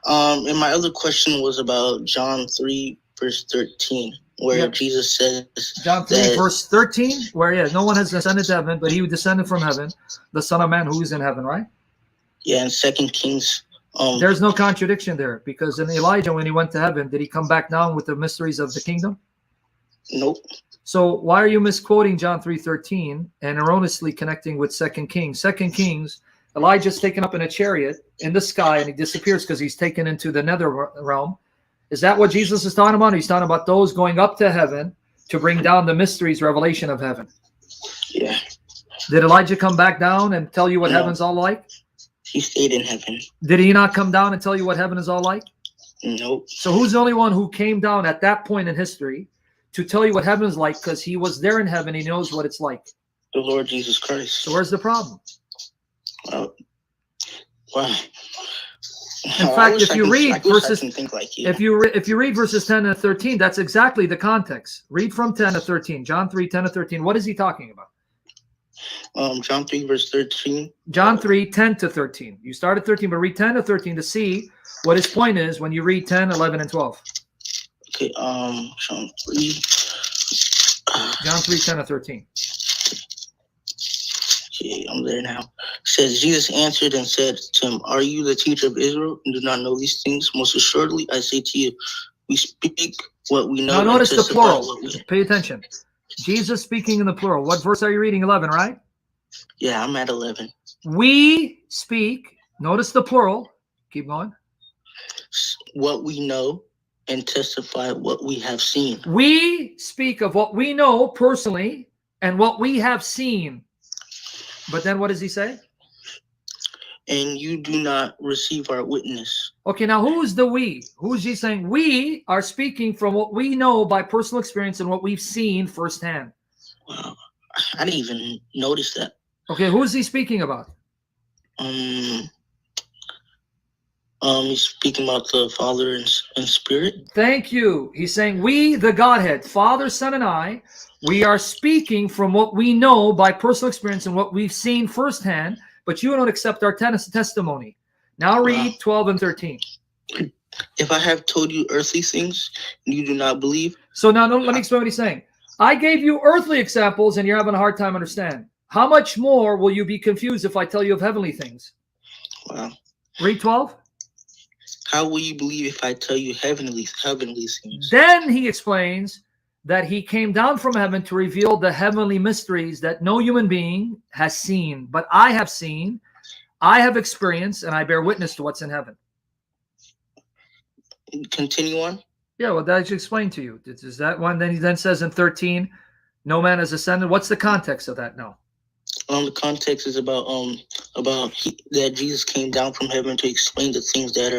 And my other question was about John 3, verse 13, where Jesus says John 3, verse 13, where no one has descended to heaven, but he who descended from heaven, the Son of Man who is in heaven, right? Yeah, in 2 Kings. There's no contradiction there, because in Elijah, when he went to heaven, did he come back down with the mysteries of the kingdom? Nope. So why are you misquoting John 3:13 and erroneously connecting with 2 Kings? 2 Kings, Elijah's taken up in a chariot in the sky and he disappears because he's taken into the nether realm. Is that what Jesus is talking about? He's talking about those going up to heaven to bring down the mysteries, revelation of heaven. Yeah. Did Elijah come back down and tell you what heaven's all like? He stayed in heaven. Did he not come down and tell you what heaven is all like? Nope. So who's the only one who came down at that point in history to tell you what heaven is like, because he was there in heaven, he knows what it's like? The Lord Jesus Christ. So where's the problem? Wow. In fact, if you read verses, if you read verses 10 and 13, that's exactly the context. Read from 10 to 13. John 3, 10 to 13. What is he talking about? John 3, verse 13. John 3, 10 to 13. You start at 13, but read 10 to 13 to see what his point is when you read 10, 11, and 12. Okay, John 3. John 3, 10 to 13. Okay, I'm there now. It says, Jesus answered and said to him, "Are you the teacher of Israel and do not know these things? Most assuredly, I say to you, we speak what we know." Now notice the plural. Pay attention. Jesus speaking in the plural. What verse are you reading? 11, right? Yeah, I'm at 11. We speak. Notice the plural. Keep going. What we know and testify what we have seen. We speak of what we know personally and what we have seen. But then what does he say? And you do not receive our witness. Okay, now who's the we? Who's he saying? We are speaking from what we know by personal experience and what we've seen firsthand. Wow, I didn't even notice that. Okay, who is he speaking about? He's speaking about the Father and Spirit. Thank you. He's saying we, the Godhead, Father, Son, and I, we are speaking from what we know by personal experience and what we've seen firsthand, but you don't accept our testimony. Now read 12 and 13. If I have told you earthly things and you do not believe. So now let me explain what he's saying. I gave you earthly examples and you're having a hard time understanding. How much more will you be confused if I tell you of heavenly things? Wow. Read 12. How will you believe if I tell you heavenly things? Then he explains that he came down from heaven to reveal the heavenly mysteries that no human being has seen, but I have seen, I have experienced, and I bear witness to what's in heaven. Continue on. Yeah, well, that I just explained to you. Is that one? Then he then says in 13, no man has ascended. What's the context of that now? The context is about that Jesus came down from heaven to explain the things that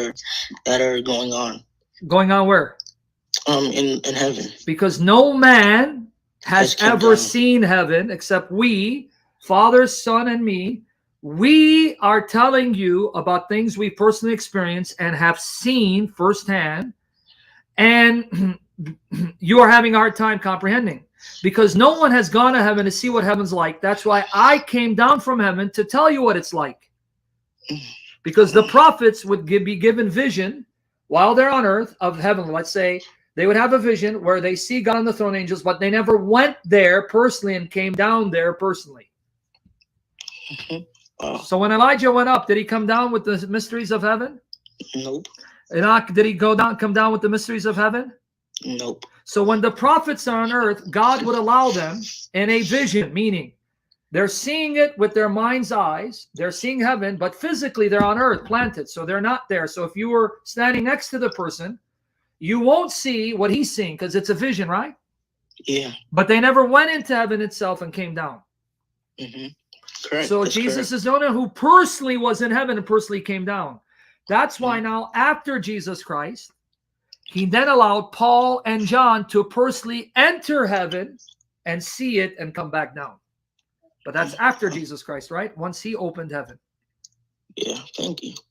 are going on. Going on where? In heaven. Because no man has ever seen heaven except we, Father, Son, and me. We are telling you about things we personally experienced and have seen firsthand, and you are having a hard time comprehending. Because no one has gone to heaven to see what heaven's like. That's why I came down from heaven to tell you what it's like. Because the prophets would be given vision while they're on earth of heaven. Let's say they would have a vision where they see God on the throne, angels, but they never went there personally and came down there personally. So when Elijah went up, did he come down with the mysteries of heaven? Nope. Enoch, did he come down with the mysteries of heaven? Nope. So when the prophets are on earth, God would allow them in a vision, meaning they're seeing it with their mind's eyes. They're seeing heaven, but physically they're on earth, planted, so they're not there. So if you were standing next to the person, you won't see what he's seeing because it's a vision, right? Yeah. But they never went into heaven itself and came down. Correct. So That's Jesus correct. is the one who personally was in heaven and personally came down. That's why now after Jesus Christ, he then allowed Paul and John to personally enter heaven and see it and come back down. But that's after Jesus Christ, right? Once he opened heaven. Yeah, thank you. So